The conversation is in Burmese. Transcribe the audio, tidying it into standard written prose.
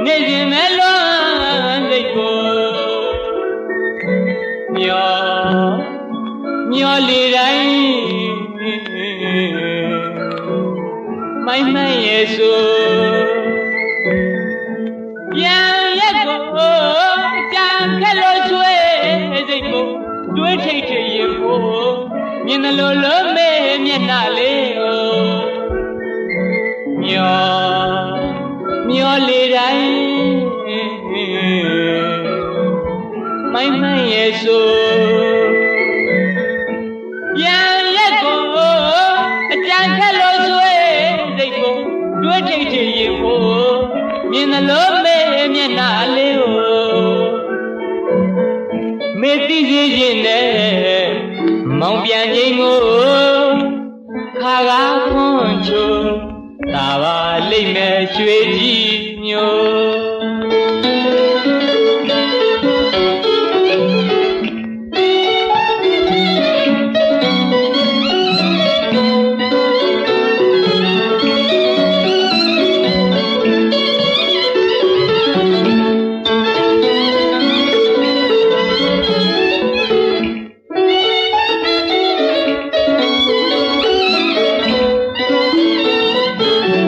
နေရင်မဲလွန်စိတ်ကိုမျောလေတိုင်းမိုင်းမှန်ရဲ့ဆိုပြန်ရက်ကိုကြံခက်လို့ဆွေးစိတ်ကိုတွေးထိတ်ထိတ်ရင်ကိုမြင်တယ်လို့လုံးမေးမျက်နှာလေးကိုမျောလေတိုင်းမိုင်းမှန်ရဲ့ဆိုပြန်ရက်ကိုအကြံခက်လို့ဆွေးစိတ်ကိုတွေးထိတ်ထိတ်ရင်ကိုမြင်တယ်လို့မေးမျက်နှာလေးကိုမေ့သိစေခြင်းနဲ့မောင်ပြန်ခြင်းကိုခါကားခွန်ချို